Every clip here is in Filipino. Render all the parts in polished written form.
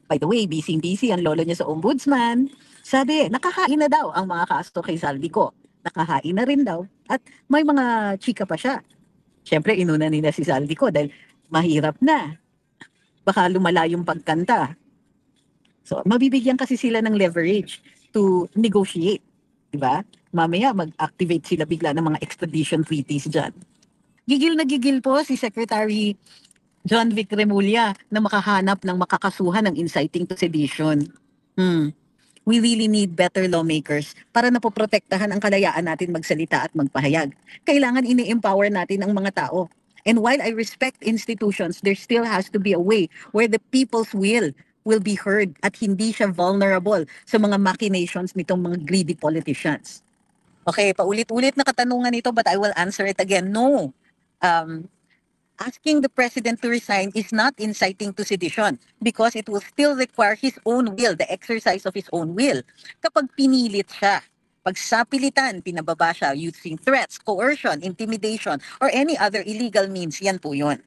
By the way, busy-busy ang lolo niya sa ombudsman. Sabi, nakahain na daw ang mga kaso kay Saldico. Nakahain na rin daw. At may mga chika pa siya. Siyempre, inuna nila si Saldico dahil mahirap na. Baka lumala yung pagkanta. So, mabibigyan kasi sila ng leverage to negotiate. Diba? Mamaya, mag-activate sila bigla ng mga extradition treaties dyan. Gigil na gigil po si Secretary John Vic Remulla na makahanap ng makakasuhan ng inciting to sedition. We really need better lawmakers para napoprotektahan ang kalayaan natin magsalita at magpahayag. Kailangan ini-empower natin ang mga tao. And while I respect institutions, there still has to be a way where the people's will be heard at hindi siya vulnerable sa mga machinations nitong mga greedy politicians. Okay, paulit-ulit na katanungan ito but I will answer it again. No. Asking the president to resign is not inciting to sedition because it will still require his own will, the exercise of his own will. Kapag pinilit siya, pag sapilitan, pinababa siya using threats, coercion, intimidation, or any other illegal means, yan po yun.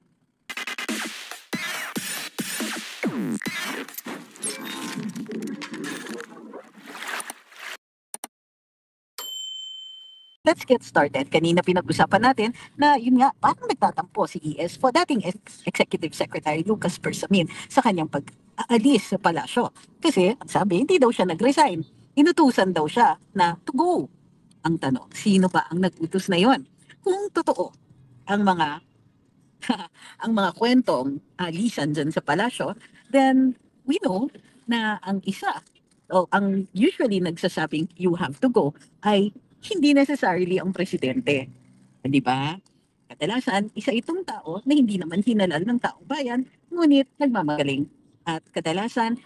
Let's get started. Kanina pinag-usapan natin na yun nga, parang nagtatampo si ES for dating Executive Secretary Lucas Bersamin sa kanyang pag-aalis sa palasyo. Kasi, ang sabi, hindi daw siya nag-resign. Inutusan daw siya na to go. Ang tanong, sino ba ang nag-utos na yon? Kung totoo ang mga ang mga kwentong alisan dyan sa palasyo, then we know na ang isa o ang usually nagsasabing you have to go ay hindi necessarily ang presidente. Di ba? Kadalasan, isa itong tao na hindi naman hinalal ng taong bayan, ngunit nagmamagaling. At kadalasan,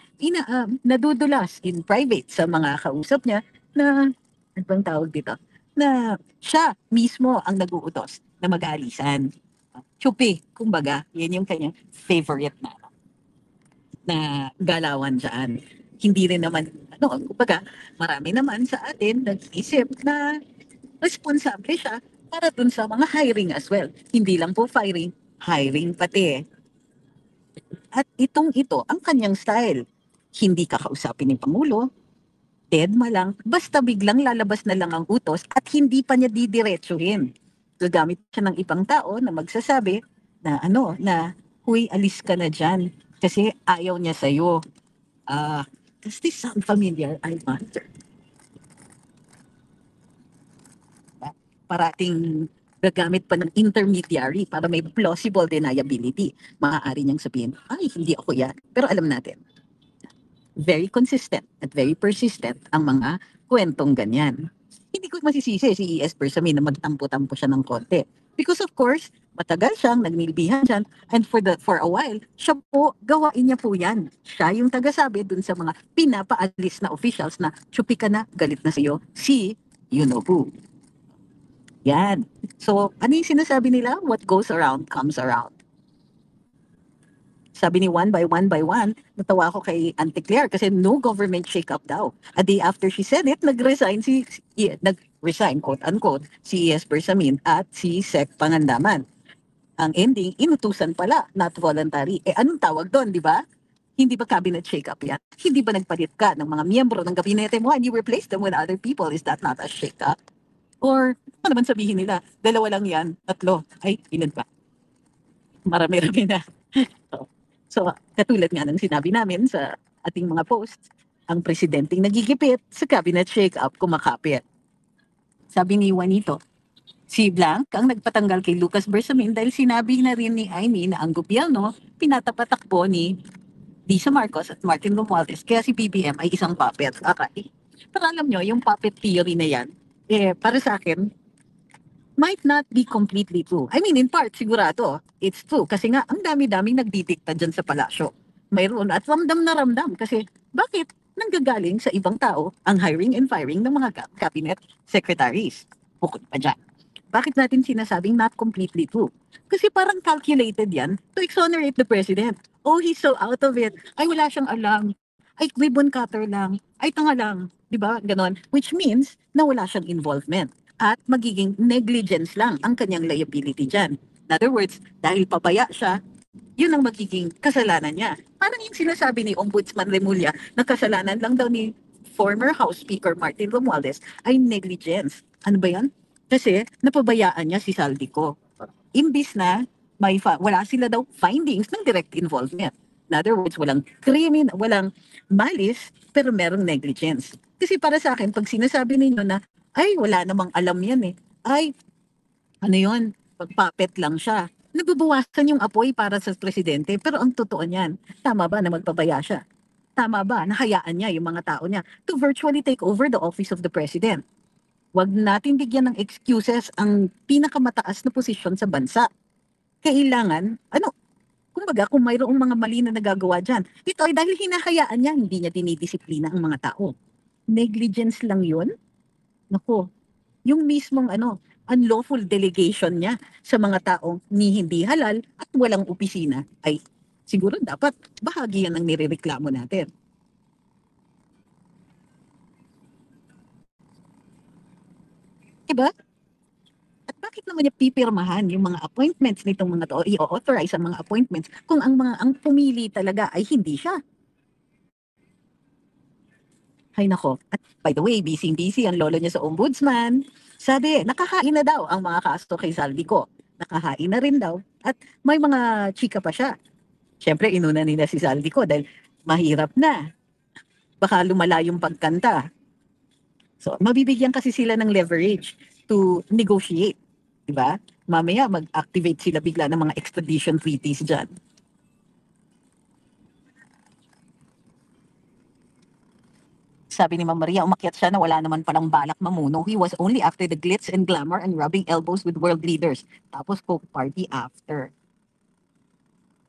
nadudulas in private sa mga kausap niya na, ano bang tawag dito? Na siya mismo ang nag-uutos na mag-aalisan. Chupi, kumbaga, yan yung kanyang favorite na galawan dyan. Hindi rin naman, kumbaga, marami naman sa atin nag-isip na responsable siya para dun sa mga hiring as well. Hindi lang po firing, hiring pati. At ito, ang kanyang style. Hindi kakausapin ni Pangulo, deadma lang, basta biglang lalabas na lang ang utos at hindi pa niya didiretsuhin. Gagamit siya ng ibang tao na magsasabi na huy, alis ka na dyan kasi ayaw niya sa'yo. Does this sound familiar? I wonder. Parating gagamit pa ng intermediary para may plausible deniability. Maaari niyang sabihin, ay, hindi ako yan. Pero alam natin, very consistent at very persistent ang mga kwentong ganyan. Hindi ko masisisi si ES Bersamin na magtampo-tampo siya ng konti. Because of course, matagal siyang nagnilbihan dyan and for a while, siya po, gawain niya po yan. Siya yung tagasabi dun sa mga pinapaalis na officials na chupi ka na, galit na sa'yo, si you know who. Yan. So, ano yung sinasabi nila? What goes around comes around. Sabi ni one by one, natawa ako kay Auntie Claire kasi no government shake-up daw. A day after she said it, nag-resign, quote-unquote, si ES Bersamin at si Sec Pangandaman. Ang ending, inutusan pala, not voluntary. Anong tawag doon, di ba? Hindi ba cabinet shake-up yan? Hindi ba nagpalit ka ng mga miyembro ng gabinete mo and you replace them with other people? Is that not a shake-up? Or, ano naman sabihin nila, dalawa lang yan, tatlo, ay, ilan pa? Marami-rami na. So, katulad nga ng sinabi namin sa ating mga posts, ang presidenteng nagigipit sa cabinet shake-up kumakapit. Sabi ni Juanito, si Blanc ang nagpatanggal kay Lucas Bersamin dahil sinabi na rin ni Amy na ang gobyerno pinatapatakbo ni Lisa Marcos at Martin Romualdez kaya si BBM ay isang puppet. Okay. Pero alam nyo, yung puppet theory na yan, para sa akin, might not be completely true. I mean, in part, sigurado, it's true. Kasi nga, ang dami-daming nagdidikta dyan sa palasyo. Mayroon at ramdam na ramdam. Kasi, bakit nanggagaling sa ibang tao ang hiring and firing ng mga cabinet secretaries? Bukod pa dyan. Bakit natin sinasabing not completely true? Kasi parang calculated yan to exonerate the president. Oh, he's so out of it. Ay, wala siyang alam. Ay, ribbon cutter lang. Ay, tanga lang. Diba? Ganon. Which means na wala siyang involvement at magiging negligence lang ang kanyang liability dyan. In other words, dahil pabaya siya, yun ang magiging kasalanan niya. Parang yung sinasabi ni Ombudsman Remulla na kasalanan lang daw ni former House Speaker Martin Romualdez ay negligence. Ano ba yan? Kasi napabayaan niya si Saldico. Imbis na wala sila daw findings ng direct involvement. In other words, walang walang malice, pero merong negligence. Kasi para sa akin, pag sinasabi ninyo na, ay, wala namang alam yan eh. Ay, ano yun, pagpapet lang siya. Nabubuwasan yung apoy para sa presidente. Pero ang totoo niyan, tama ba na magpabaya siya? Tama ba na hayaan niya yung mga tao niya to virtually take over the office of the president? Huwag natin bigyan ng excuses ang pinakamataas na posisyon sa bansa. Kailangan, kumbaga kung mayroong mga mali na nagagawa dyan, ito ay dahil hinahayaan niya, hindi niya dinidisiplina ang mga tao. Negligence lang yun? Naku, yung mismong unlawful delegation niya sa mga taong ni hindi halal at walang opisina ay siguro dapat bahagi yan ng nirereklamo natin. Diba? At bakit naman niya pipirmahan yung mga appointments nitong mga to, i-authorize ang mga appointments kung ang pumili talaga ay hindi siya? Ay nako. At by the way, busy-busy ang lolo niya sa ombudsman. Sabi, nakahain na daw ang mga kaso kay Saldico. Nakahain na rin daw. At may mga chika pa siya. Siyempre, inuna nila si Saldico dahil mahirap na. Baka lumala yung pagkanta. So, mabibigyan kasi sila ng leverage to negotiate. Diba? Mamaya, mag-activate sila bigla ng mga extradition treaties dyan. Sabi ni Ma'am Maria, umakyat siya na wala naman palang balak mamuno. He was only after the glitz and glamour and rubbing elbows with world leaders. Tapos coke party after.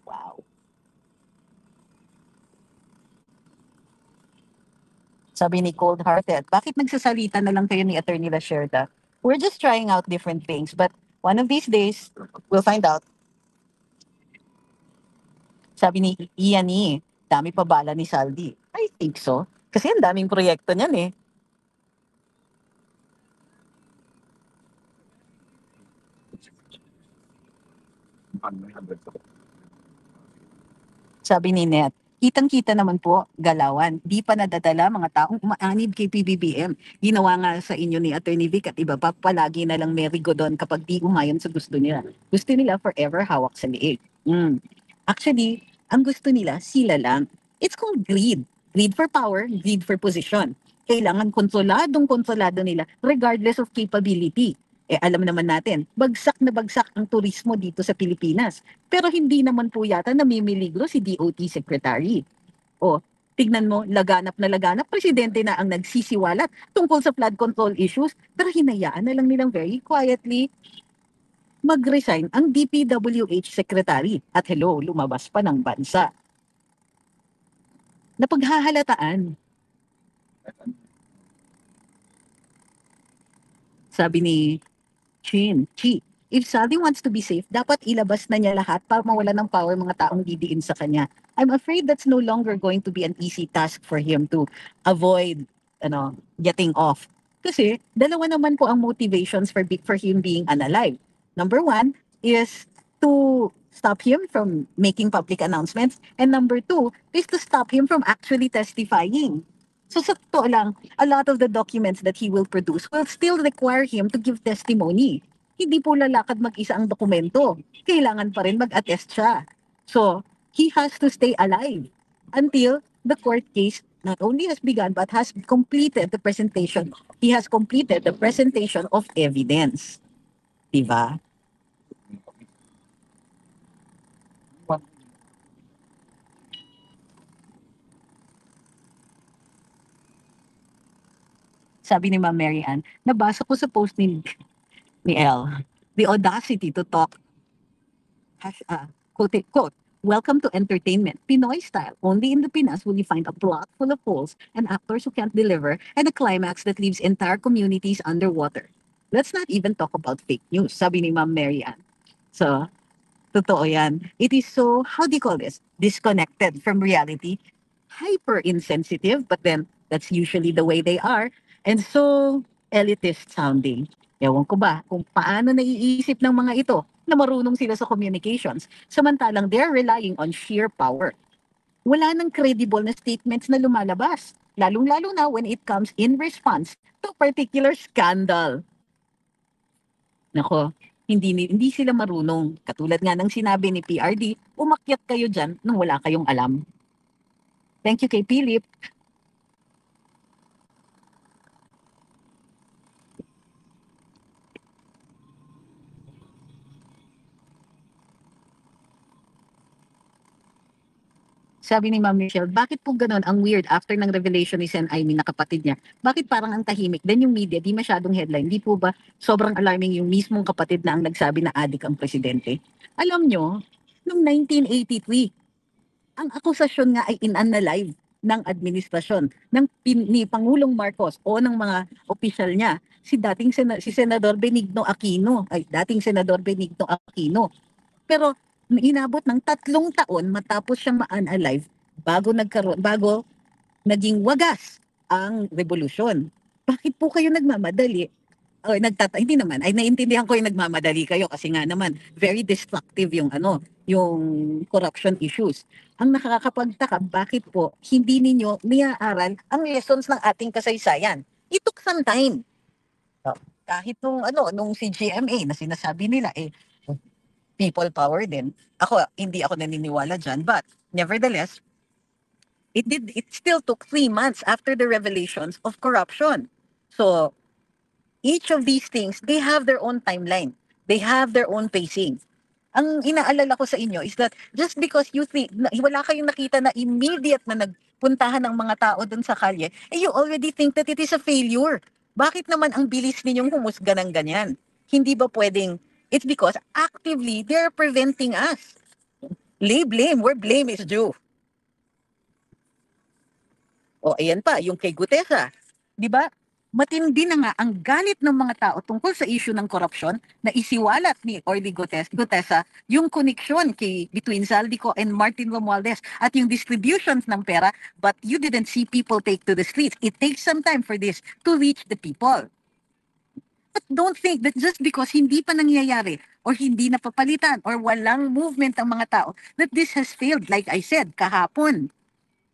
Wow. Sabi ni Cold Hearted, bakit nagsasalita na lang kayo ni Attorney Lasherda? We're just trying out different things, but one of these days, we'll find out. Sabi ni Ian dami pa bala ni Saldi. I think so. Kasi ang daming proyekto niyan eh. Sabi ni Net, kitang-kita naman po, galawan. Di pa nadadala mga taong umaanib kay PBBM. Ginawa nga sa inyo ni Attorney Vic at iba pa, palagi na lang merry go doon kapag di umayon sa gusto nila. Gusto nila forever hawak sa liig. Actually, ang gusto nila, sila lang. It's called greed. Greed for power, greed for position. Kailangan kontrolado nila regardless of capability. Alam naman natin, bagsak na bagsak ang turismo dito sa Pilipinas. Pero hindi naman po yata namimiligro si DOT Secretary. O, tignan mo, laganap na laganap, presidente na ang nagsisiwalat tungkol sa flood control issues, pero hinayaan na lang nilang very quietly mag-resign ang DPWH Secretary. At hello, lumabas pa ng bansa. Napaghahalataan. Sabi ni Chi, if Saldi wants to be safe, dapat ilabas na niya lahat para mawala ng power mga taong didiin sa kanya. I'm afraid that's no longer going to be an easy task for him to avoid getting off. Kasi dalawa naman po ang motivations for him being unalive. Number one is to stop him from making public announcements. And number two is to stop him from actually testifying. So sa totoo lang, a lot of the documents that he will produce will still require him to give testimony. Hindi po lalakad mag-isa ang dokumento. Kailangan pa rin mag-attest siya. So, he has to stay alive until the court case not only has begun but has completed the presentation. He has completed the presentation of evidence. Diba? Sabi ni Ma'am Mary Ann, nabasa ko sa post ni Elle, the audacity to talk, quote, welcome to entertainment, Pinoy style. Only in the Pinas will you find a plot full of holes and actors who can't deliver and a climax that leaves entire communities underwater. Let's not even talk about fake news, sabi ni Ma'am Mary Ann. So, totoo yan. It is so, how do you call this? Disconnected from reality, hyper insensitive, but then that's usually the way they are, and so elitist sounding. Ewan ko ba kung paano naiisip ng mga ito na marunong sila sa communications, samantalang they're relying on sheer power. wala nang credible na statements na lumalabas. Lalong-lalo na when it comes in response to particular scandal. Nako, hindi sila marunong. Katulad nga ng sinabi ni PRD, umakyat kayo dyan nang wala kayong alam. Thank you kay Philip. Sabi ni Ma'am Michelle, bakit po ganun ang weird after ng revelation ni Sen Aimee na kapatid niya? Bakit parang ang tahimik? Then yung media, di masyadong headline. Di po ba sobrang alarming yung mismong kapatid na ang nagsabi na adik ang presidente? Alam nyo, noong 1983, ang akusasyon nga ay in-unalive ng administrasyon ni Pangulong Marcos o ng mga opisyal niya, si Senador Benigno Aquino, dating Senador Benigno Aquino. Pero inabot ng 3 taon matapos siyang ma-unalive bago naging wagas ang revolusyon. Bakit po kayo nagmamadali? O hindi naman, ay naiintindihan ko yung nagmamadali kayo kasi nga naman very destructive yung corruption issues. Ang nakakapagtaka, bakit po hindi ninyo niaaral ang lessons ng ating kasaysayan? It took some time. Kahit nung si GMA na sinasabi nila people power din. Hindi ako naniniwala dyan, but nevertheless, it still took 3 months after the revelations of corruption. So, each of these things, they have their own timeline. They have their own pacing. Ang inaalala ko sa inyo is that just because you think wala kayong nakita na immediate na nagpuntahan ng mga tao dun sa kalye, you already think that it is a failure. Bakit naman ang bilis ninyong humusga ng ganyan? Hindi ba pwedeng, it's because actively they're preventing us. Lay blame where blame is due. O ayan pa, yung kay Gutesa. Di ba? Matindi na nga ang galit ng mga tao tungkol sa issue ng korupsyon na isiwalat ni Orly Gutesa yung connection between Zaldico and Martin Romualdez at yung distributions ng pera, but you didn't see people take to the streets. It takes some time for this to reach the people. But don't think that just because hindi pa nangyayari or hindi napapalitan or walang movement ang mga tao, that this has failed. Like I said, kahapon,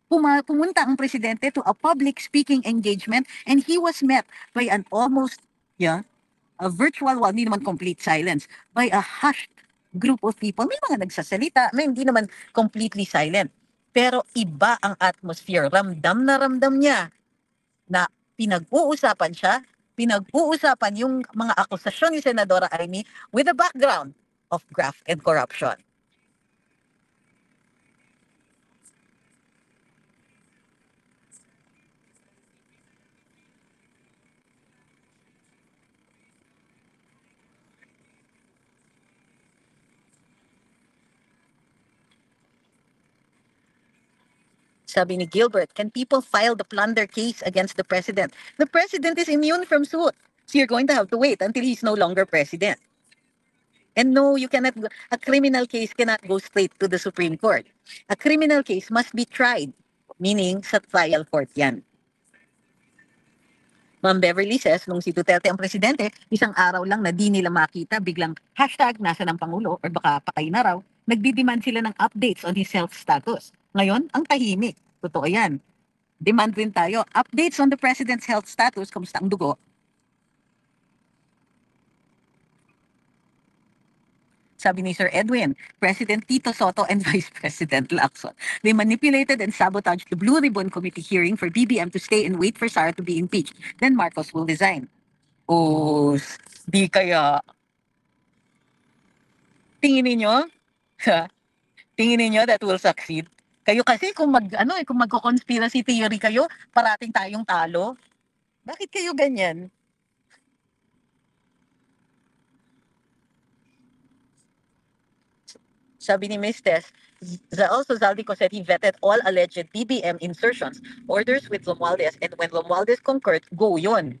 pumunta ang presidente to a public speaking engagement and he was met by an a virtual, hindi naman complete silence, by a hushed group of people. May mga nagsasalita, may hindi naman completely silent. Pero iba ang atmosphere. Ramdam na ramdam niya na pinag-uusapan yung mga akusasyon ni Senadora Aimee with a background of graft and corruption. Sabi ni Gilbert, can people file the plunder case against the president? The president is immune from suit. So you're going to have to wait until he's no longer president. And no, a criminal case cannot go straight to the Supreme Court. A criminal case must be tried, meaning sa trial court yan. Ma'am Beverly says, nung si Duterte ang presidente, isang araw lang na di nila makita, biglang hashtag nasa ng Pangulo or baka patay na raw, nagdi-demand sila ng updates on his health status. Ngayon, ang tahimik. Totoo yan. Demand rin tayo. Updates on the President's health status. Kamusta ang dugo? Sabi ni Sir Edwin, President Tito Soto and Vice President Lacson, they manipulated and sabotaged the Blue Ribbon Committee hearing for BBM to stay and wait for Sara to be impeached. Then Marcos will resign. Oh, di kaya. Tingin ninyo? Tingin ninyo that will succeed? Kayo kasi kung magko-conspiracy theory kayo, parating tayong talo. Bakit kayo ganyan? Sabi ni Ms. Tess, also Zaldico said he vetted all alleged BBM insertions, orders with Romualdez, and when Romualdez concurred, go yun.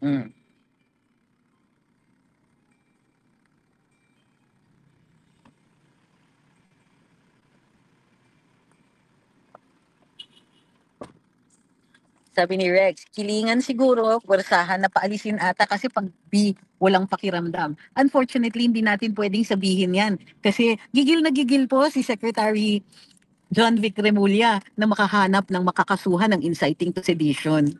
Sabi ni Rex, kilingan siguro, pwersahan na paalisin ata kasi pag B, walang pakiramdam. Unfortunately, hindi natin pwedeng sabihin yan. Kasi gigil na gigil po si Secretary John Vic Remulla na makahanap ng makakasuhan ng inciting to sedition.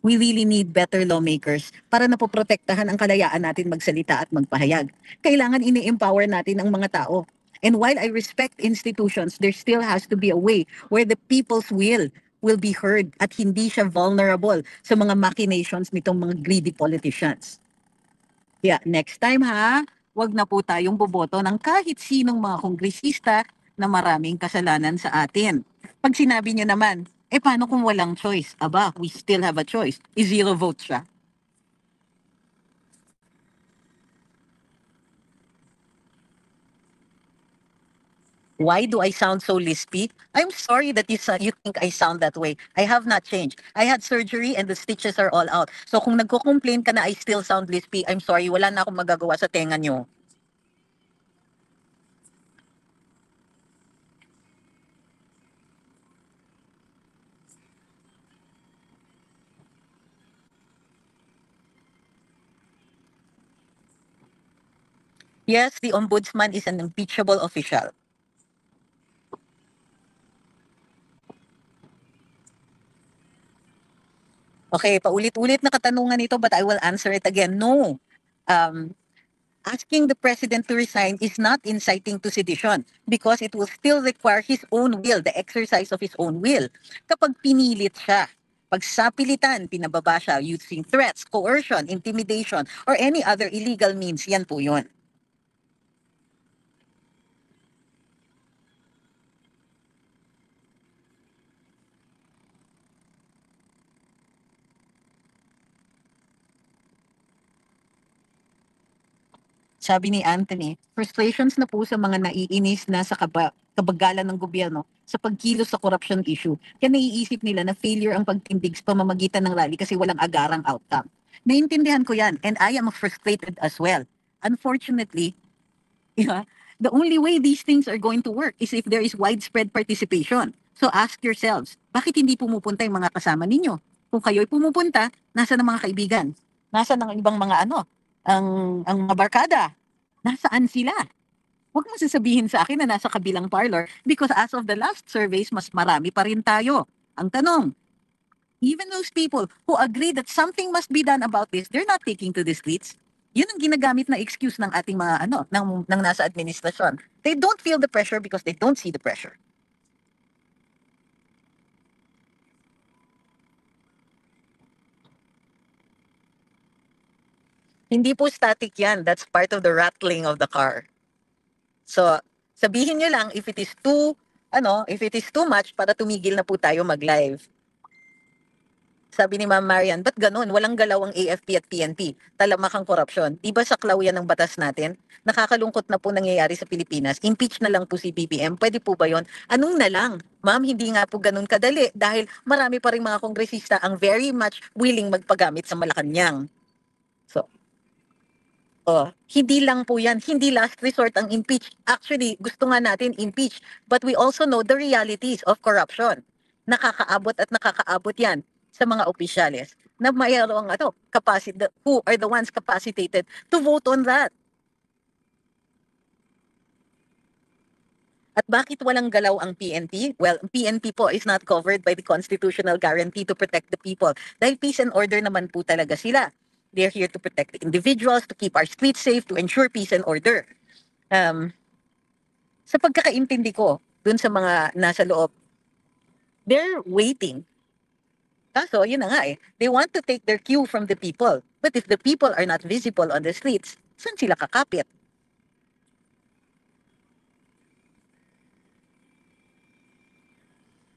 We really need better lawmakers para napoprotektahan ang kalayaan natin magsalita at magpahayag. Kailangan ini-empower natin ang mga tao. And while I respect institutions, there still has to be a way where the people's will be heard at hindi siya vulnerable sa mga machinations nitong mga greedy politicians. Yeah, next time ha, wag na po tayong boboto ng kahit sinong mga kongresista na maraming kasalanan sa atin. Pag sinabi nyo naman, paano kung walang choice? Aba, we still have a choice. I-zero vote siya. Why do I sound so lispy? I'm sorry that you think I sound that way. I have not changed. I had surgery and the stitches are all out. So kung nagko-complain ka na I still sound lispy, I'm sorry, wala na akong magagawa sa tenga nyo. Yes, the ombudsman is an impeachable official. Okay, paulit-ulit na katanungan ito but I will answer it again. No. Um, Asking the president to resign is not inciting to sedition because it will still require his own will, the exercise of his own will. Kapag pinilit siya, pag sapilitan, pinababa siya using threats, coercion, intimidation, or any other illegal means, yan po yun. Sabi ni Anthony, frustrations na po sa mga naiinis na sa kabagalan ng gobyerno sa pagkilos sa corruption issue. Kaya naiisip nila na failure ang pagtindig sa pamamagitan ng rally kasi walang agarang outcome. Naintindihan ko yan and I am frustrated as well. Unfortunately, yeah, the only way these things are going to work is if there is widespread participation. So ask yourselves, bakit hindi pumupunta yung mga kasama ninyo? Kung kayo'y pumupunta, nasa ng mga kaibigan? Nasa ng ibang mga ang mga barkada? Nasaan sila? Huwag mo sasabihin sa akin na nasa kabilang parlor because as of the last surveys, mas marami pa rin tayo. Ang tanong, even those people who agree that something must be done about this, they're not taking to the streets. Yun ang ginagamit na excuse ng ating mga ng nasa administrasyon. They don't feel the pressure because they don't see the pressure. Hindi po static yan. That's part of the rattling of the car. So, sabihin nyo lang if it is too much para tumigil na po tayo mag-live. Sabi ni Ma'am Marian, ba't ganun? Walang galaw ang AFP at PNP. Talamak ang korupsyon. Di ba saklaw yan ng batas natin? Nakakalungkot na po nangyayari sa Pilipinas. Impeach na lang po si BBM. Pwede po ba yon? Anong na lang? Ma'am, hindi nga po ganun kadali dahil marami pa rin mga kongresista ang very much willing magpagamit sa Malacanang. So, hindi lang po yan. Hindi last resort ang impeach. Actually, gusto nga natin impeach. But we also know the realities of corruption. Nakakaabot at nakakaabot yan sa mga opisyales na mayroong who are the ones capacitated to vote on that. At bakit walang galaw ang PNP? Well, ang PNP po is not covered by the constitutional guarantee to protect the people. Dahil peace and order naman po talaga sila. They're here to protect the individuals, to keep our streets safe, to ensure peace and order. Sa pagkakaintindi ko, dun sa mga nasa loob, they're waiting. Kaso, yun na nga they want to take their cue from the people. But if the people are not visible on the streets, saan sila kakapit?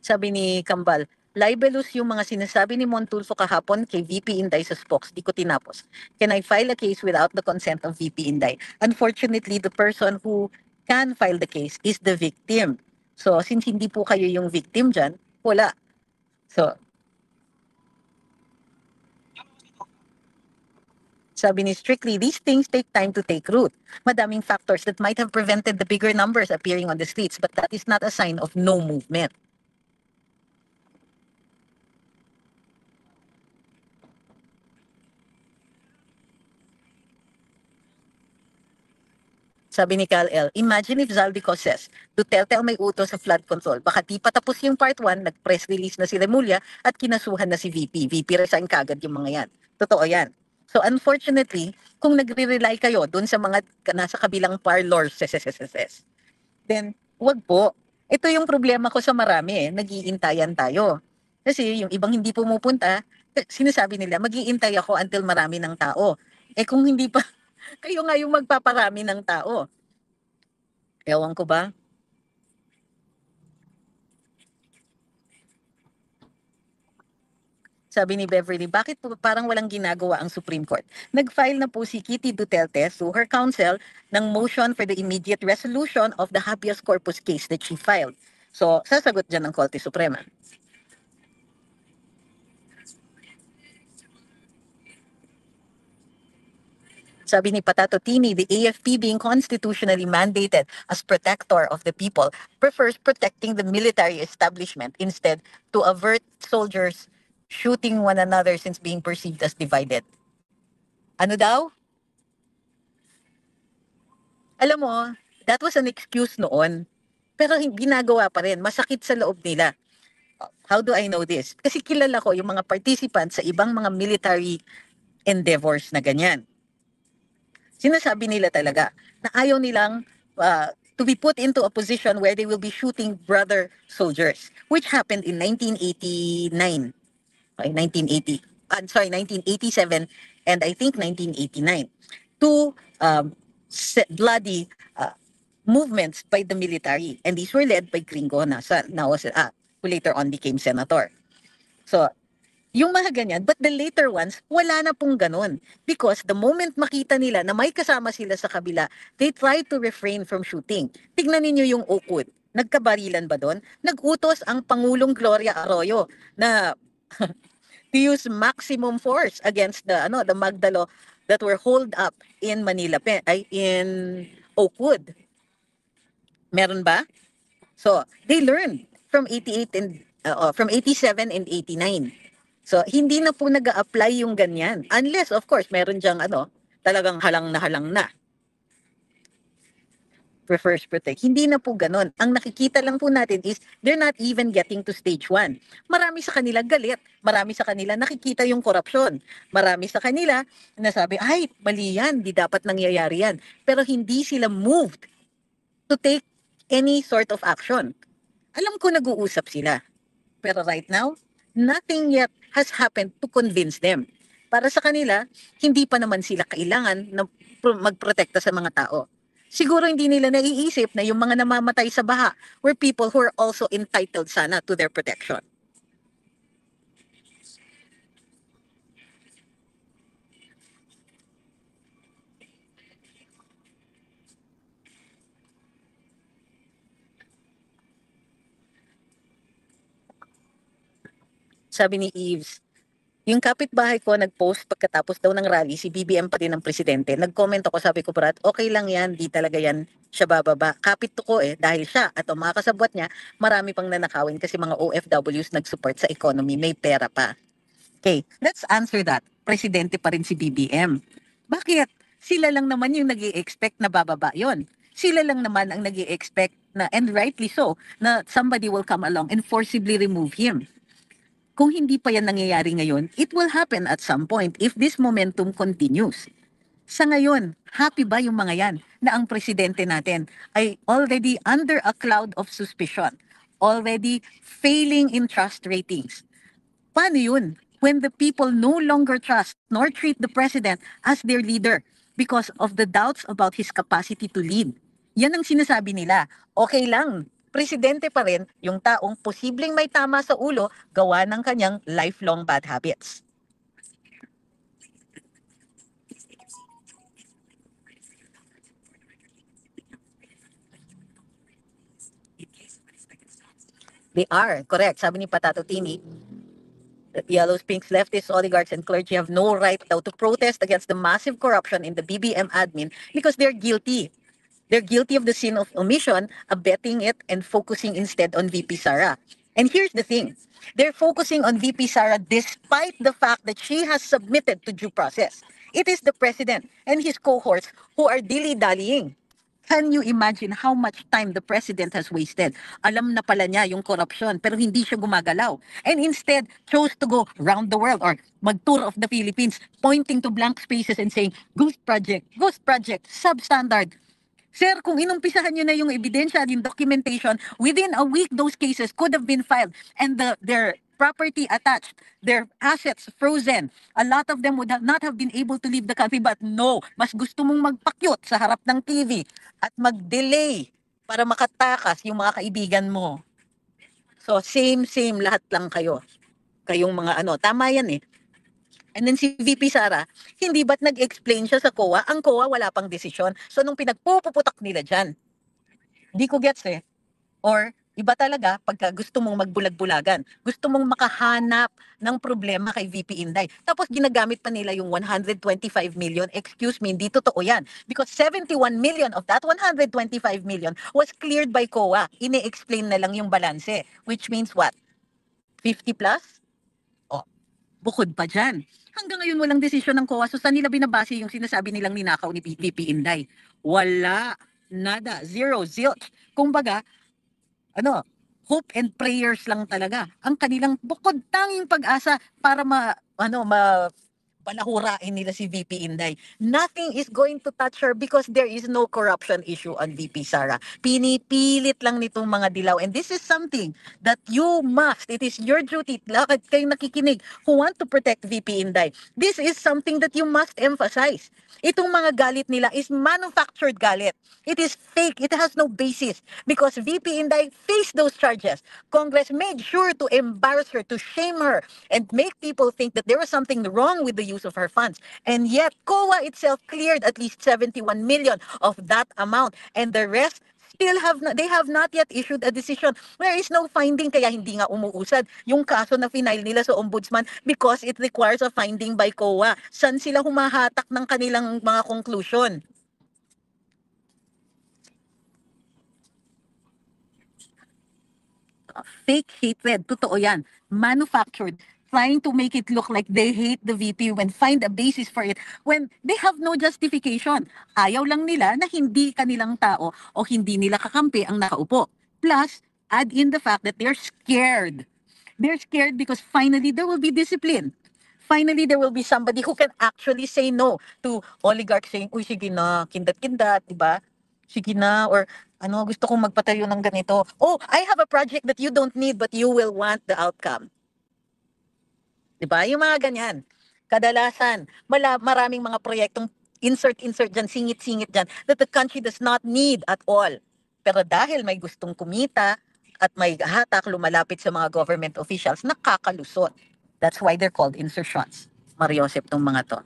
Sabi ni Kambal, libelous yung mga sinasabi ni Montulfo kahapon kay VP Inday sa Spokes, di ko tinapos. Can I file a case without the consent of VP Inday? Unfortunately, the person who can file the case is the victim. So, since hindi po kayo yung victim dyan, wala. So, sabi ni Strictly, these things take time to take root. Madaming factors that might have prevented the bigger numbers appearing on the streets, but that is not a sign of no movement. Sabi ni Cal L, imagine if Zaldico says, Duterte ang may utos sa flood control. Baka di patapos yung part 1, nag-press release na si Remulla at kinasuhan na si VP. VP resign kagad yung mga yan. Totoo yan. So unfortunately, kung nagre-rely kayo dun sa mga nasa kabilang parlors, then wag po. Ito yung problema ko sa marami nag-iintayan tayo. Kasi yung ibang hindi pumupunta, sinasabi nila, mag-iintay ako until marami ng tao. Kung hindi pa, kayo nga yung magpaparami ng tao. Ewan ko ba? Sabi ni Beverly, bakit po parang walang ginagawa ang Supreme Court? Nag-file na po si Kitty Duterte through her counsel ng motion for the immediate resolution of the habeas corpus case that she filed. So, sasagot dyan ng Korte Suprema. Sabi ni Patato Tini, the AFP being constitutionally mandated as protector of the people prefers protecting the military establishment instead to avert soldiers shooting one another since being perceived as divided. Ano daw? Alam mo, that was an excuse noon. Pero ginagawa pa rin. Masakit sa loob nila. How do I know this? Kasi kilala ko yung mga participants sa ibang mga military endeavors na ganyan. Sinasabi nila talaga na ayaw nilang to be put into a position where they will be shooting brother soldiers, which happened in 1989. Okay, 1980. I'm sorry, 1987 and I think 1989. Two bloody movements by the military, and these were led by Gringo who later on became senator. So, yung mga ganyan, but the later ones, wala na pong ganun. Because the moment makita nila na may kasama sila sa kabila, they try to refrain from shooting. Tignan ninyo yung Oakwood. Nagkabarilan ba doon? Nagutos ang Pangulong Gloria Arroyo na to use maximum force against the Magdalo that were holed up in Manila, in Oakwood. Meron ba? So, they learned from 88 and from 87 and 89. So, hindi na po nag-a-apply yung ganyan. Unless, of course, meron diyang talagang halang na. Prefers protect. Hindi na po ganun. Ang nakikita lang po natin is they're not even getting to stage 1. Marami sa kanila galit. Marami sa kanila nakikita yung korupsyon. Marami sa kanila nasabi, ay, mali yan. Di dapat nangyayari yan. Pero hindi sila moved to take any sort of action. Alam ko nag-uusap sila. Pero right now, nothing yet has happened to convince them. Para sa kanila, hindi pa naman sila kailangan na magprotekta sa mga tao. Siguro hindi nila naiisip na yung mga namamatay sa baha were people who are also entitled sana to their protection. Sabi ni Eves, yung kapitbahay ko nag-post pagkatapos daw ng rally, si BBM pa din ang presidente. Nag-comment ako, sabi ko, Brad, okay lang yan, di talaga yan siya bababa. Kapit ko dahil siya at ang mga kasabwat niya, marami pang nanakawin kasi mga OFWs nag-support sa economy, may pera pa. Okay, let's answer that. Presidente pa rin si BBM. Bakit? Sila lang naman yung nag-i-expect na bababa yon. Sila lang naman ang nag-i-expect na, and rightly so, na somebody will come along and forcibly remove him. Kung hindi pa yan nangyayari ngayon, it will happen at some point if this momentum continues. Sa ngayon, happy ba yung mga yan na ang presidente natin ay already under a cloud of suspicion, already failing in trust ratings? Paano yun? When the people no longer trust nor treat the president as their leader because of the doubts about his capacity to lead. Yan ang sinasabi nila. Okay lang, presidente pa rin yung taong posibleng may tama sa ulo gawa ng kanyang lifelong bad habits. They are, correct. Sabi ni Patato Tini, Yellows, Pinks, leftists, oligarchs, and clergy have no right now to protest against the massive corruption in the BBM admin because they're guilty. They're guilty of the sin of omission, abetting it, and focusing instead on VP Sara. And here's the thing. They're focusing on VP Sara despite the fact that she has submitted to due process. It is the president and his cohorts who are dilly-dallying. Can you imagine how much time the president has wasted? Alam na pala niya yung corruption, pero hindi siya gumagalaw. And instead, chose to go round the world or mag-tour of the Philippines, pointing to blank spaces and saying, ghost project, substandard. Sir, kung inumpisahan nyo na yung ebidensya, yung documentation, within a week, those cases could have been filed and their property attached, their assets frozen. A lot of them would not have been able to leave the country. But no, mas gusto mong magpakyut sa harap ng TV at mag-delay para makatakas yung mga kaibigan mo. So, same lahat lang kayo. Kayong mga ano, tama yan eh. And then si VP Sara, hindi ba't nag-explain siya sa COA? Ang COA wala pang desisyon. So nung pinagpupuputak nila dyan, di ko gets eh. Or iba talaga pagka gusto mong magbulag-bulagan. Gusto mong makahanap ng problema kay VP Inday. Tapos ginagamit pa nila yung 125 million. Excuse me, hindi totoo yan. Because 71 million of that 125 million was cleared by COA. Ine-explain na lang yung balanse. Which means what? 50 plus? O, bukod pa dyan. Hanggang ngayon walang desisyon ng COA. So saan nila binabase yung sinasabi nilang ninakaw ni VP Inday? Wala. Nada. Zero. Zilch. Kumbaga, hope and prayers lang talaga ang kanilang bukod tanging pag-asa para palahurain nila si VP Inday. Nothing is going to touch her because there is no corruption issue on VP Sara. Pinipilit lang nitong mga dilaw. And this is something that you must, it is your duty, lakad kayong nakikinig who want to protect VP Inday. This is something that you must emphasize. Itong mga galit nila is manufactured galit. It is fake. It has no basis because VP Inday faced those charges. Congress made sure to embarrass her, to shame her, and make people think that there was something wrong with the use of her funds. And yet, COA itself cleared at least 71 million of that amount. And the rest still they have not yet issued a decision. There is no finding kaya hindi nga umuusad yung kaso na final nila sa ombudsman because it requires a finding by COA. Saan sila humahatak ng kanilang mga conclusion? Fake hatred, totoo yan. Manufactured, trying to make it look like they hate the VP when find a basis for it when they have no justification. Ayaw lang nila na hindi kanilang tao o hindi nila kakampi ang nakaupo. Plus, add in the fact that they're scared. They're scared because finally there will be discipline. Finally, there will be somebody who can actually say no to oligarchs saying, uy, sige na, kindat-kindat, di ba? Sige na, or gusto kong magpatayo ng ganito. Oh, I have a project that you don't need but you will want the outcome. Diba? Yung mga ganyan. Kadalasan, maraming mga proyektong insert dyan, singit-singit dyan, that the country does not need at all. Pero dahil may gustong kumita at may hatak lumalapit sa mga government officials, nakakalusot. That's why they're called insertions. Mariosep tong mga to.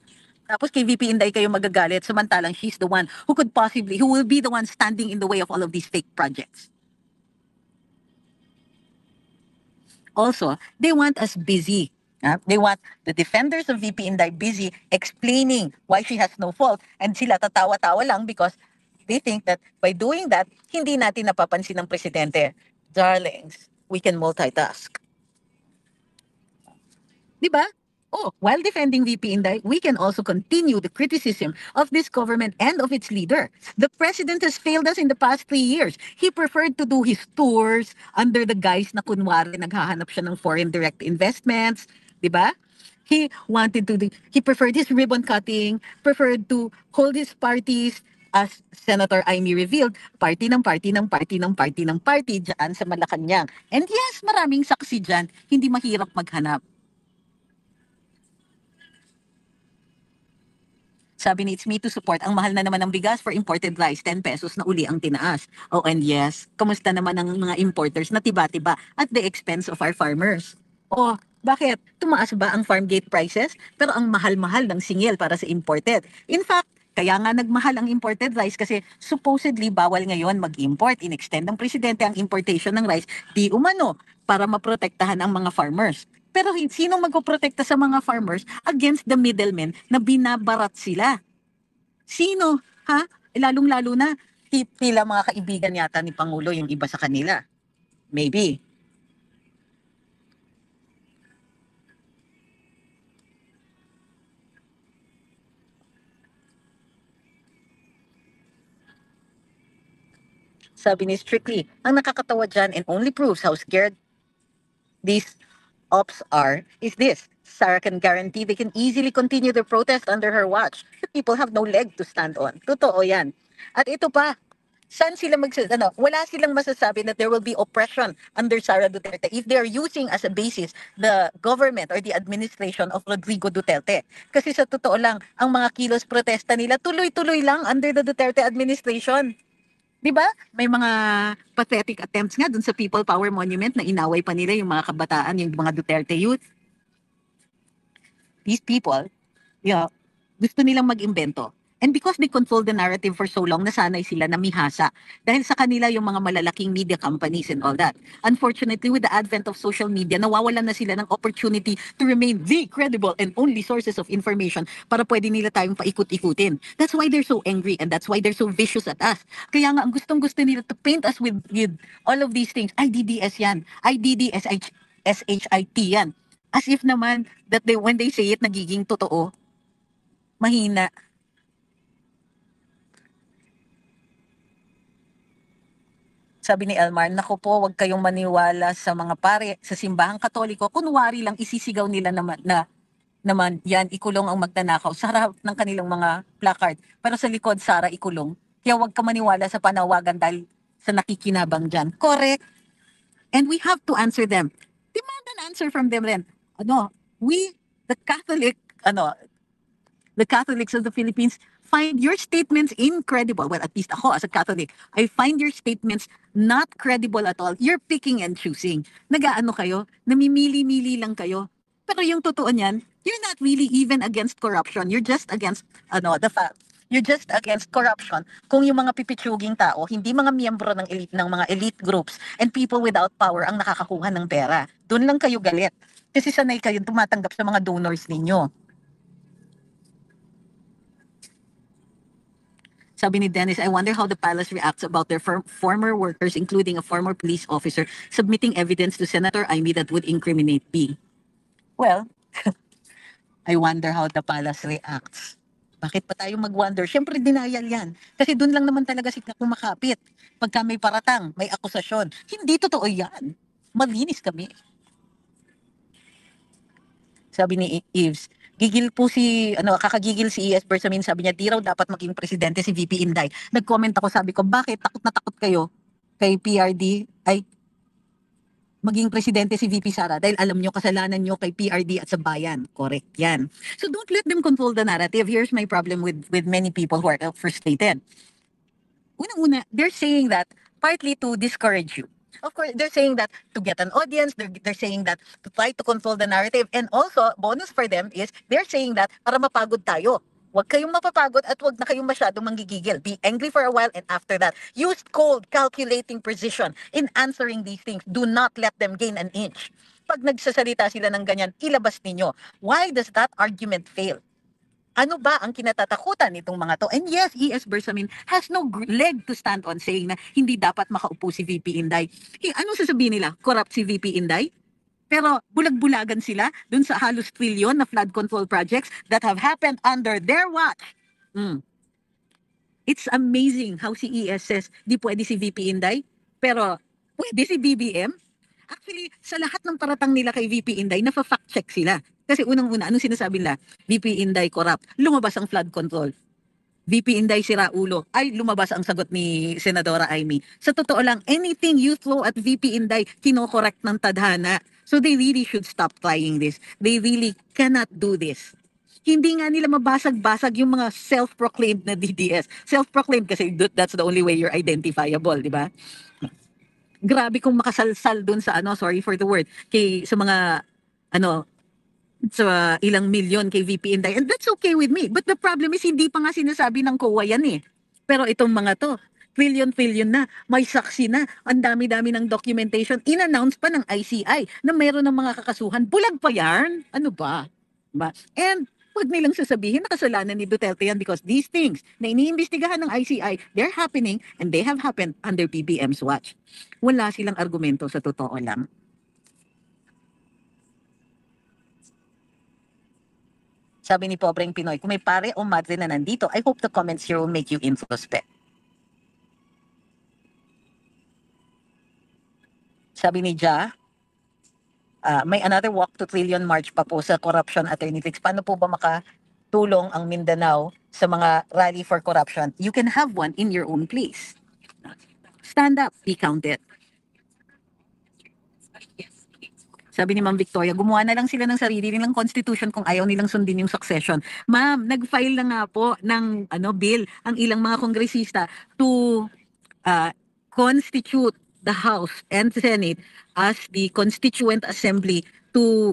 Tapos kay VP Inday kayo magagalit, samantalang she's the one who will be the one standing in the way of all of these fake projects. Also, they want us busy. They want the defenders of VP Inday busy explaining why she has no fault. And sila tatawa-tawa lang because they think that by doing that, hindi natin napapansin ng presidente. Darlings, we can multitask. Diba? Oh, while defending VP Inday, we can also continue the criticism of this government and of its leader. The president has failed us in the past 3 years. He preferred to do his tours under the guise na kunwari naghahanap siya ng foreign direct investments, di ba? He preferred his ribbon cutting, preferred to hold his parties as Senator Amy revealed, party ng party ng party ng party ng party dyan sa Malacanang. And yes, maraming saksi dyan, hindi mahirap maghanap. Sabi ni It's Me to Support, ang mahal na naman ng bigas for imported rice, 10 pesos na uli ang tinaas. Oh, and yes, kamusta naman ang mga importers na tiba-tiba at the expense of our farmers? Oh, bakit? Tumaas ba ang farm gate prices? Pero ang mahal-mahal ng singil para sa imported. In fact, kaya nga nagmahal ang imported rice kasi supposedly bawal ngayon mag-import. In-extend ng presidente ang importation ng rice di umano para maprotektahan ang mga farmers. Pero sino magpoprotekta sa mga farmers against the middlemen na binabarat sila? Sino? Ha? Lalong-lalo na, tila mga kaibigan yata ni Pangulo yung iba sa kanila. Maybe. Sabi ni Strictly, ang nakakatawa dyan and only proves how scared these ops are is this. Sarah can guarantee they can easily continue their protest under her watch. The people have no leg to stand on. Totoo yan. At ito pa, saan sila wala silang masasabi that there will be oppression under Sara Duterte if they are using as a basis the government or the administration of Rodrigo Duterte. Kasi sa totoo lang, ang mga kilos protesta nila tuloy-tuloy lang under the Duterte administration. 'Di ba? May mga pathetic attempts nga dun sa People Power Monument na inaway pa nila yung mga kabataan, yung mga Duterte youth. These people, gusto nilang mag-imbento. And because they control the narrative for so long, nasanay sila na mihasa. Dahil sa kanila yung mga malalaking media companies and all that. Unfortunately, with the advent of social media, nawawalan na sila ng opportunity to remain the credible and only sources of information para pwede nila tayong paikot-ikutin. That's why they're so angry and that's why they're so vicious at us. Kaya nga, ang gustong-gusto nila to paint us with all of these things. IDDS yan. IDDSHIT yan. As if naman that when they say it, nagiging totoo. Mahina. Sabi ni Elmar, naku po, wag kayong maniwala sa mga pare sa simbahang Katoliko. Kunwari lang isisigaw nila naman yan, ikulong ang magnanakaw sa harap ng kanilang mga placard. Pero sa likod, Sara, ikulong. Kaya wag ka maniwala sa panawagan dahil sa nakikinabang dyan. Correct. And we have to answer them. Demand an answer from them rin. We, the Catholics of the Philippines, find your statements incredible. Well, at least ako as a Catholic, I find your statements not credible at all. You're picking and choosing. Nag-aano kayo? Namimili-mili lang kayo. Pero yung totoo niyan, you're not really even against corruption. You're just against, the fact. You're just against corruption kung yung mga pipitsuging tao, hindi mga miyembro ng mga elite groups and people without power ang nakakakuha ng pera. Doon lang kayo galit. Kasi sanay kayong tumatanggap sa mga donors ninyo. Sabi ni Dennis, I wonder how the palace reacts about their former workers, including a former police officer, submitting evidence to Senator Amy that would incriminate B. Well, I wonder how the palace reacts. Bakit pa tayo mag-wonder? Siyempre, denial yan. Kasi doon lang naman talaga sila kumakapit. Pagka may paratang, may akusasyon. Hindi totoo yan. Malinis kami. Sabi ni Eves, kakagigil si ES Bersamin, sabi niya, di raw dapat maging presidente si VP Inday. Nag-comment ako, sabi ko, bakit takot na takot kayo kay PRD, maging presidente si VP Sara dahil alam nyo, kasalanan nyo kay PRD at sa bayan. Correct yan. So don't let them control the narrative. Here's my problem with many people who are frustrated. Unang-una, they're saying that partly to discourage you. Of course, they're saying that to get an audience, they're saying that to try to control the narrative. And also, bonus for them is they're saying that para mapagod tayo. Huwag kayong mapapagod at huwag na kayong masyadong manggigigil. Be angry for a while and after that, use cold, calculating precision in answering these things. Do not let them gain an inch. Pag nagsasalita sila ng ganyan, ilabas ninyo. Why does that argument fail? Ano ba ang kinatatakutan nitong mga to? And yes, ES Bersamin has no leg to stand on saying na hindi dapat makaupo si VP Inday. Anong sasabihin nila? Corrupt si VP Inday? Pero bulag-bulagan sila dun sa halos trilyon na flood control projects that have happened under their watch. It's amazing how si ES says di pwede si VP Inday, pero pwede si BBM. Actually, sa lahat ng paratang nila kay VP Inday, nafa-fact check sila. Kasi unang-una, anong sinasabi nila? VP Inday corrupt. Lumabas ang flood control. VP Inday sira ulo. Ay, lumabas ang sagot ni Senadora Amy. Sa totoo lang, anything you throw at VP Inday, kinokorek ng tadhana. So they really should stop trying this. They really cannot do this. Hindi nga nila mabasag-basag yung mga self-proclaimed na DDS. Self-proclaimed kasi that's the only way you're identifiable, di ba? Grabe kung makasalsal dun sa sorry for the word, sa mga sa ilang milyon kay VP Inday. And that's okay with me. But the problem is hindi pa nga sinasabi ng COA yan eh. Pero itong mga to, trillion na, may saksi na, ang dami-dami ng documentation, in-announce pa ng ICI na meron ng mga kakasuhan. Bulag pa yan? Ano ba? And wag nilang sasabihin na kasalanan ni Duterte yan because these things na iniimbestigahan ng ICI, they're happening and they have happened under BBM's watch. Wala silang argumento sa totoo lang. Sabi ni Pobreng Pinoy, kung may pare o madre na nandito, I hope the comments here will make you introspect. Sabi ni Ja, may another walk to trillion march pa po sa corruption alternatives. Paano po ba makatulong ang Mindanao sa mga rally for corruption? You can have one in your own place. Stand up, be counted. Sabi ni Ma'am Victoria, gumawa na lang sila ng sarili nilang constitution kung ayaw nilang sundin yung succession. Ma'am, nag-file na nga po ng bill ang ilang mga kongresista to constitute the House and Senate as the constituent assembly to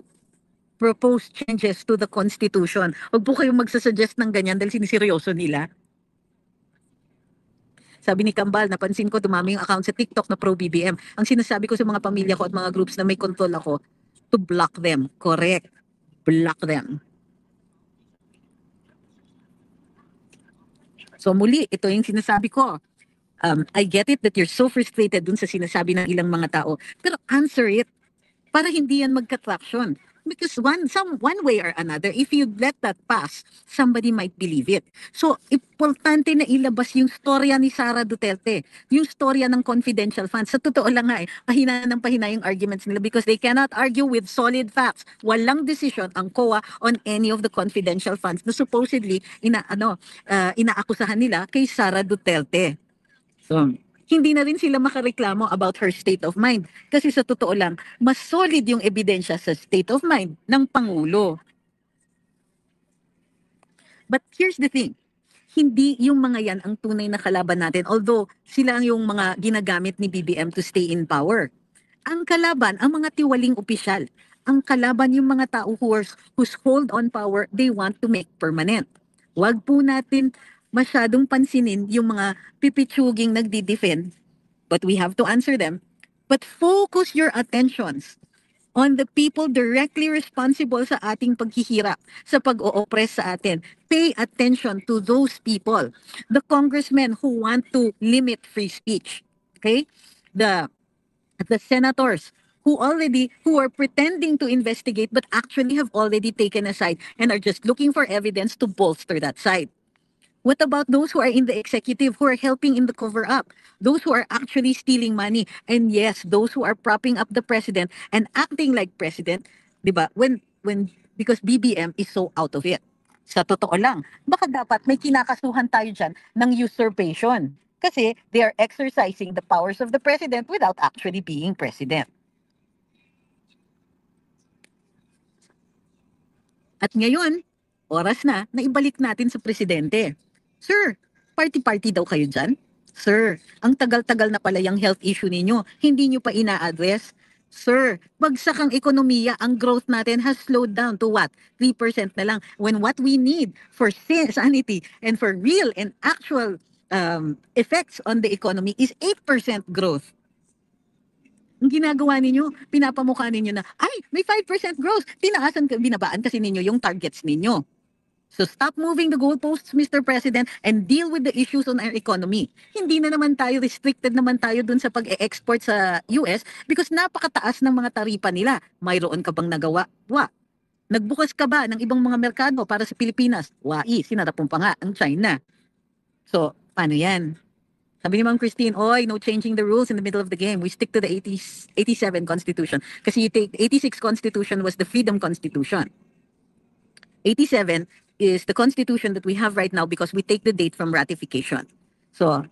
propose changes to the Constitution. Huwag po kayong magsasuggest ng ganyan dahil siniseryoso nila. Sabi ni Kambal, napansin ko dumami yung account sa TikTok na pro-BBM. Ang sinasabi ko sa mga pamilya ko at mga groups na may control ako, to block them. Correct. Block them. So muli, ito yung sinasabi ko. I get it that you're so frustrated dun sa sinasabi ng ilang mga tao. Pero answer it para hindi yan magka-traction. Because one way or another, if you let that pass, somebody might believe it. So, importante na ilabas yung storya ni Sara Duterte, yung storya ng confidential funds. Sa totoo lang nga pahina ng pahina yung arguments nila because they cannot argue with solid facts. Walang decision ang COA on any of the confidential funds na supposedly inaakusahan nila kay Sara Duterte. So, hindi na rin sila makareklamo about her state of mind. Kasi sa totoo lang, mas solid yung ebidensya sa state of mind ng Pangulo. But here's the thing, hindi yung mga yan ang tunay na kalaban natin. Although sila ang yung mga ginagamit ni BBM to stay in power. Ang kalaban, ang mga tiwaling opisyal. Ang kalaban yung mga tao whose hold on power they want to make permanent. Wag po natin masyadong pansinin yung mga pipitsuging nagdi-defend, but we have to answer them. But focus your attentions on the people directly responsible sa ating paghihirap, sa pag-o-oppress sa atin. Pay attention to those people. The congressmen who want to limit free speech. Okay? The senators who are pretending to investigate but actually have already taken a side and are just looking for evidence to bolster that side. What about those who are in the executive who are helping in the cover-up? Those who are actually stealing money? And yes, those who are propping up the president and acting like president, di ba? Because BBM is so out of it. Sa totoo lang, baka dapat may kinakasuhan tayo dyan ng usurpation. Kasi they are exercising the powers of the president without actually being president. At ngayon, oras na ibalik natin sa presidente. Sir, party-party daw kayo dyan? Sir, ang tagal-tagal na pala yung health issue ninyo. Hindi nyo pa ina-address? Sir, bagsak ang ekonomiya, ang growth natin has slowed down to what? 3% na lang. When what we need for sanity and for real and actual effects on the economy is 8% growth. Ang ginagawa ninyo, pinapamukha ninyo na, ay, may 5% growth. Binabaan kasi ninyo yung targets ninyo. So stop moving the goalposts, Mr. President, and deal with the issues on our economy. Hindi na naman tayo, restricted naman tayo dun sa pag-e-export sa US because napakataas ng mga taripa nila. Mayroon ka bang nagawa? Nagbukas ka ba ng ibang mga merkado para sa Pilipinas? Sinarap mo pa nga ang China. So, paano yan? Sabi ni Ma'am Christine, no changing the rules in the middle of the game. We stick to the 87 Constitution. Kasi 86 Constitution was the Freedom Constitution. 87 is the Constitution that we have right now because we take the date from ratification. So,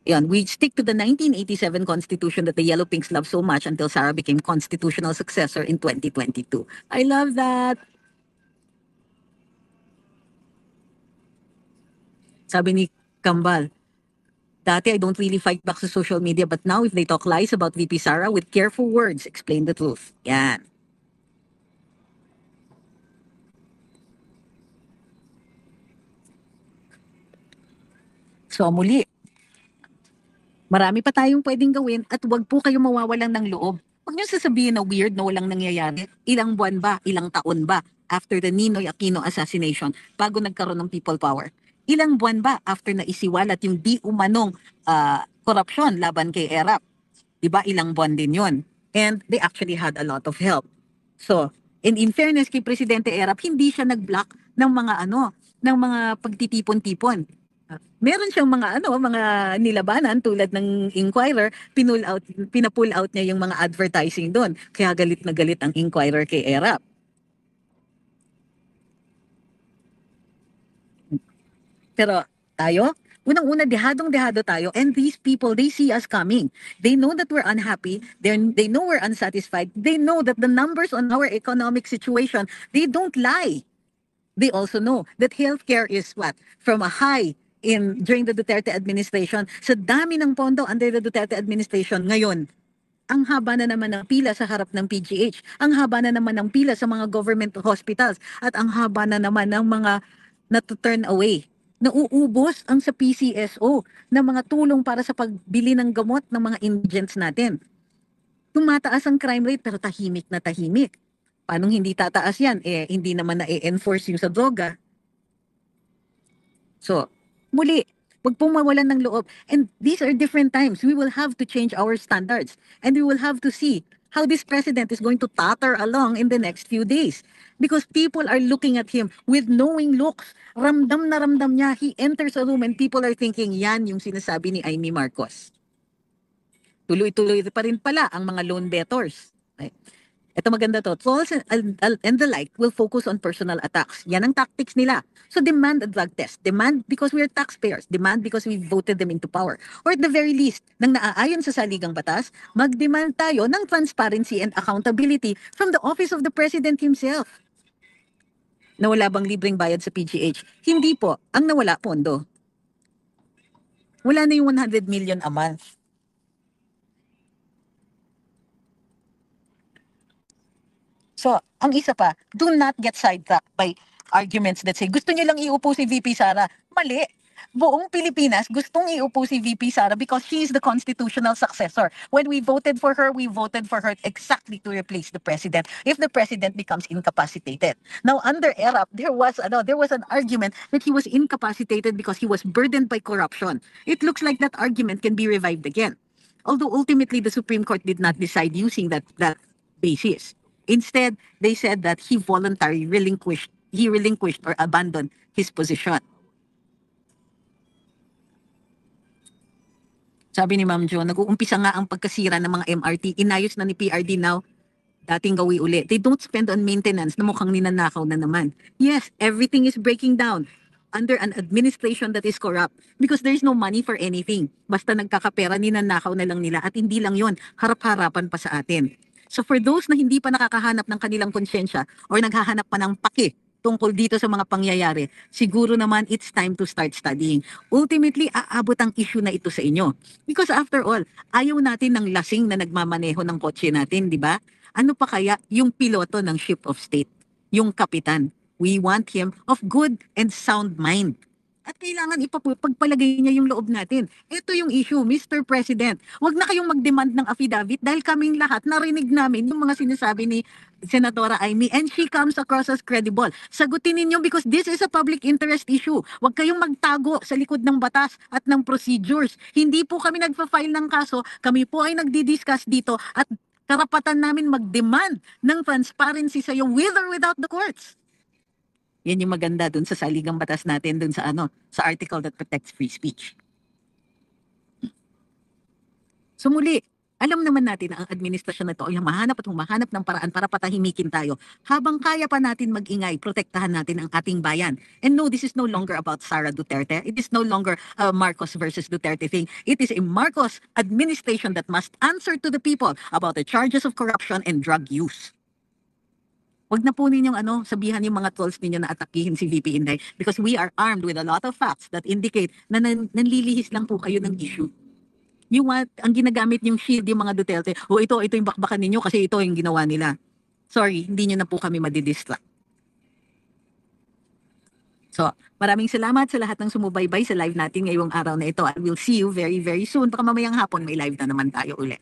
we stick to the 1987 Constitution that the Yellow Pinks love so much until Sara became constitutional successor in 2022. I love that. Sabi ni Kambal, dati I don't really fight back sa social media but now if they talk lies about VP Sara with careful words, explain the truth. Yan. So muli, marami pa tayong pwedeng gawin at wag po kayo mawawalan ng loob. Huwag niyo sasabihin na weird na walang nangyayari. Ilang buwan ba, ilang taon ba after the Ninoy Aquino assassination bago nagkaroon ng people power? Ilang buwan ba after na isiwalat yung di umanong korupsyon laban kay ERAP? Diba ilang buwan din yun? And they actually had a lot of help. So, in fairness kay Presidente ERAP, hindi siya nag-block ng mga ng mga pagtitipon-tipon. Meron siyang mga mga nilabanan tulad ng Inquirer, pinapull out niya yung mga advertising doon. Kaya galit na galit ang Inquirer kay ERAP. Pero tayo, unang-una dehadong-dehado tayo, and these people, they see us coming. They know that we're unhappy, they know we're unsatisfied, they know that the numbers on our economic situation, they don't lie. They also know that healthcare is what? From a high during the Duterte administration, sa dami ng pondo under the Duterte administration, ngayon, ang haba na naman ng pila sa harap ng PGH, ang haba na naman ng pila sa mga government hospitals, at ang haba na naman ng mga na-turn away. Nauubos ang sa PCSO na mga tulong para sa pagbili ng gamot ng mga indigents natin. Tumataas ang crime rate pero tahimik na tahimik. Paano hindi tataas yan? Hindi naman na-enforce yung sa droga. So, muli, wag pong mawalan ng loob. And these are different times. We will have to change our standards. And we will have to see how this president is going to tatter along in the next few days. Because people are looking at him with knowing looks. Ramdam na ramdam niya. He enters a room and people are thinking, yan yung sinasabi ni Amy Marcos. Tuloy-tuloy pa rin pala ang mga loan debtors. Okay. Ito maganda to. Trolls and the like will focus on personal attacks. Yan ang tactics nila. So demand a drug test. Demand because we are taxpayers. Demand because we voted them into power. Or at the very least, nang naaayon sa saligang batas, mag-demand tayo ng transparency and accountability from the office of the president himself. Nawala bang libreng bayad sa PGH? Hindi po. Ang nawala, pondo. Wala na yung 100 million a month. So, ang isa pa, do not get sidetracked by arguments that say, gusto niyo lang iupo si VP Sara. Mali. Buong Pilipinas gustong iupo si VP Sara because she is the constitutional successor. When we voted for her exactly to replace the president if the president becomes incapacitated. Now, under ERAP, there was an argument that he was incapacitated because he was burdened by corruption. It looks like that argument can be revived again. Although ultimately the Supreme Court did not decide using that basis. Instead, they said that he voluntarily relinquished or abandoned his position. Sabi ni Ma'am Jo, nag-uumpisa nga ang pagkasira ng mga MRT. Inayos na ni PRD now, dating gawi uli. They don't spend on maintenance na mukhang ninanakaw na naman. Yes, everything is breaking down under an administration that is corrupt because there is no money for anything. Basta nagkakapera, ninanakaw na lang nila at hindi lang yon, harap-harapan pa sa atin. So for those na hindi pa nakakahanap ng kanilang konsyensya or naghahanap pa ng paki tungkol dito sa mga pangyayari, siguro naman it's time to start studying. Ultimately, aabot ang issue na ito sa inyo. Because after all, ayaw natin ng lasing na nagmamaneho ng kotse natin, di ba? Ano pa kaya yung piloto ng ship of state? Yung kapitan. We want him of good and sound mind. At kailangan ipagpalagay niya yung loob natin. Ito yung issue, Mr. President. Huwag na kayong mag-demand ng affidavit dahil kaming lahat narinig namin yung mga sinasabi ni Senadora Amy and she comes across as credible. Sagutin ninyo because this is a public interest issue. Huwag kayong magtago sa likod ng batas at ng procedures. Hindi po kami nagpa-file ng kaso, kami po ay nagdi-discuss dito at karapatan namin mag-demand ng transparency sa iyo with or without the courts. Yan yung maganda dun sa saligang batas natin dun sa sa article that protects free speech. So muli, alam naman natin na ang administrasyon na ito ay humahanap ng paraan para patahimikin tayo. Habang kaya pa natin mag-ingay, protektahan natin ang ating bayan. And no, this is no longer about Sara Duterte. It is no longer a Marcos versus Duterte thing. It is a Marcos administration that must answer to the people about the charges of corruption and drug use. Wag na po ninyong sabihan yung mga trolls ninyo na atakihin si VP Inday because we are armed with a lot of facts that indicate na nanlilihis lang po kayo ng issue. Ang ginagamit yung shield yung mga Duterte, ito yung bakbakan ninyo kasi ito yung ginawa nila. Sorry, hindi nyo na po kami madidistract. So, maraming salamat sa lahat ng sumubaybay sa live natin ngayong araw na ito. I will see you very, very soon. Baka mamayang hapon may live na naman tayo ulit.